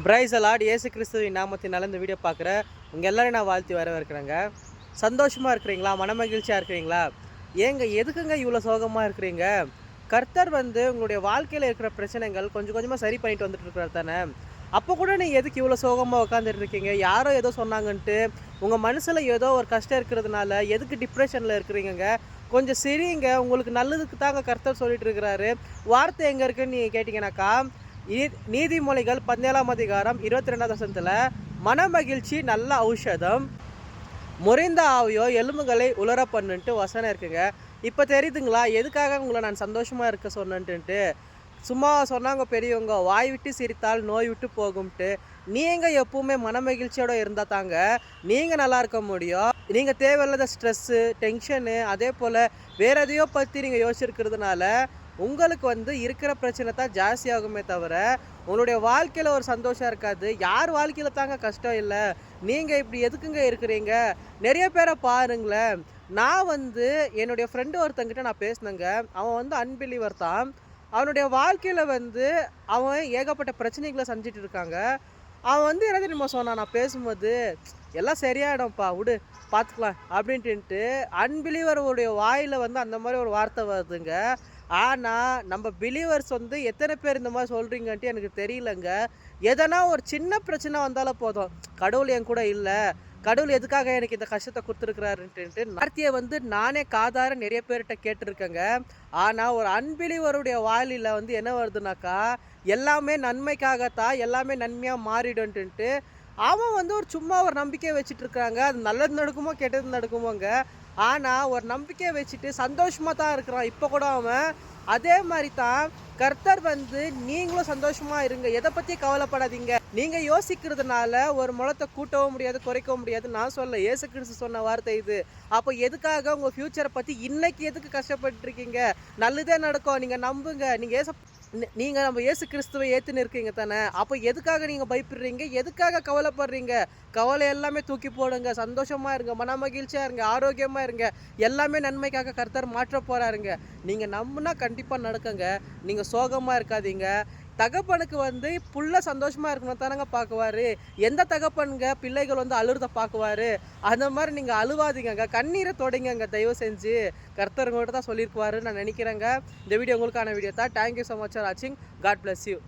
Price allot இயேசு கிறிஸ்துவின் நாமத்தினால இந்த வீடியோ பார்க்குற உங்கள் எல்லோரும் நான் வாழ்த்தி வரவேற்கிறேங்க. சந்தோஷமாக இருக்கிறீங்களா? மனமகிழ்ச்சியாக இருக்கிறீங்களா? ஏங்க எதுக்குங்க இவ்வளோ சோகமாக இருக்கிறீங்க? கர்த்தர் உங்களுடைய வாழ்க்கையில் இருக்கிற பிரச்சனைகள் கொஞ்சம் கொஞ்சமாக சரி பண்ணிட்டு வந்துட்டு இருக்கிறார் தானே. அப்போ கூட நீங்கள் எதுக்கு இவ்வளோ சோகமாக உட்காந்துட்டு இருக்கீங்க? யாரோ ஏதோ சொன்னாங்கன்ட்டு உங்கள் மனசில் ஏதோ ஒரு கஷ்டம் இருக்கிறதுனால எதுக்கு டிப்ரெஷனில் இருக்கிறீங்க? கொஞ்சம் சரிங்க, உங்களுக்கு நல்லதுக்கு தாங்க கர்த்தர் சொல்லிட்டு இருக்கிறாரு. வார்த்தை எங்கே இருக்குன்னு நீங்கள் கேட்டிங்கனாக்கா, நீதிமொழிகள் 17ஆம் அதிகாரம் 22ஆம் வசனத்தில் மனமகிழ்ச்சி நல்ல ஔஷதம், முறிந்த ஆவியோ எலும்புகளை உலர பண்ணுன்ட்டு வசனம் இருக்குங்க. இப்போ தெரியுதுங்களா எதுக்காக உங்களை நான் சந்தோஷமாக இருக்க சொன்னேன்ட்டு? சும்மா சொன்னாங்க பெரியவங்க, வாய் விட்டு சிரித்தால் நோய் விட்டு போகும்ட்டு. நீங்கள் எப்பவுமே மனமகிழ்ச்சியோடு இருந்தால் தாங்க நீங்கள் நல்லா இருக்க முடியும். நீங்கள் தேவையில்லாத ஸ்ட்ரெஸ்ஸு, டென்ஷனு, அதே போல் வேறு எதையோ பற்றி நீங்கள் யோசிச்சிருக்கிறதுனால உங்களுக்கு இருக்கிற பிரச்சனை தான் ஜாஸ்தியாகுமே தவிர உங்களுடைய வாழ்க்கையில் ஒரு சந்தோஷம் இருக்காது. யார் வாழ்க்கையில் தாங்க கஷ்டம் இல்லை? நீங்கள் இப்படி எதுக்குங்க இருக்கிறீங்க? நிறைய பேரை பாருங்களேன். நான் என்னுடைய ஃப்ரெண்டு ஒருத்தங்கிட்ட நான் பேசினேங்க. அவன் அன்பிலீவர் தான். அவனுடைய வாழ்க்கையில் அவன் ஏகப்பட்ட பிரச்சனைகளை செஞ்சுட்டு இருக்காங்க. அவன் என்ன தெரியுமா சொன்னான் நான் பேசும்போது, எல்லாம் சரியாயிடும்ப்பா விடு பார்த்துக்கலாம் அப்படின்ட்டு. அன்பிலீவருடைய வாயில் அந்த மாதிரி ஒரு வார்த்தை வருதுங்க. ஆனால் நம்ம பிலீவர்ஸ் எத்தனை பேர் இந்த மாதிரி சொல்கிறீங்கன்ட்டு எனக்கு தெரியலங்க. எதனா ஒரு சின்ன பிரச்சனை வந்தாலும் போதும், கடவுள் என் கூட இல்லை, கடவுள் எதுக்காக எனக்கு இந்த கஷ்டத்தை கொடுத்துருக்குறாருன்ட்டு வார்த்தையை நானே காதார நிறைய பேர்கிட்ட கேட்டிருக்கேங்க. ஆனால் ஒரு அன்பிலீவருடைய வாயிலில் என்ன வருதுனாக்கா, எல்லாமே நன்மைக்காகத்தான், எல்லாமே நன்மையாக மாறிடுன்ட்டு அவன் ஒரு சும்மா ஒரு நம்பிக்கையை வச்சுட்டு இருக்காங்க. அது நல்லது நடக்குமோ கெட்டது நடக்குமோங்க. ஆனால் ஒரு நம்பிக்கையை வச்சுட்டு சந்தோஷமாக தான் இருக்கிறான். இப்போ கூட அவன் அதே மாதிரி தான். கர்த்தர் நீங்களும் சந்தோஷமாக இருங்க, எதை பற்றி கவலைப்படாதீங்க. நீங்கள் யோசிக்கிறதுனால ஒரு முளத்தை கூட்டவும் முடியாது, குறைக்கவும் முடியாது. நான் சொல்ல, இயேசு கிறிஸ்து சொன்ன வார்த்தை இது. அப்போ எதுக்காக உங்கள் ஃப்யூச்சரை பற்றி இன்னைக்கு எதுக்கு கஷ்டப்பட்டுருக்கீங்க? நல்லதே நடக்கும், நீங்கள் நம்புங்க. நீங்கள் நம்ம இயேசு கிறிஸ்துவை ஏற்றுன்னு இருக்கீங்க தானே. அப்போ எதுக்காக நீங்கள் பயப்படுறீங்க? எதுக்காக கவலைப்படுறீங்க? கவலை எல்லாமே தூக்கி போடுங்க, சந்தோஷமாக இருங்க, மன மகிழ்ச்சியாக இருங்க, ஆரோக்கியமாக இருங்க. எல்லாமே நன்மைக்காக கர்த்தர் மாற்ற போகிறாருங்க. நீங்கள் நம்புனா கண்டிப்பாக நடக்குங்க. நீங்கள் சோகமாக இருக்காதீங்க. தகப்பனுக்கு புள்ள சந்தோஷமாக இருக்கணும் தானங்க பார்க்குவாரு. எந்த தகப்பனுங்க பிள்ளைகள் அழுறத பார்க்குவாரு? அந்த மாதிரி நீங்கள் அழுவாதீங்க, கண்ணீரை தொடங்குங்க தயவு செஞ்சு. கர்த்தர் உங்கள்கிட்ட தான் சொல்லியிருக்குவாரு நான் நினைக்கிறேங்க. இந்த வீடியோ உங்களுக்கான வீடியோ தான். தேங்க்யூ ஸோ மச் ஃபார் வாட்சிங். God bless you.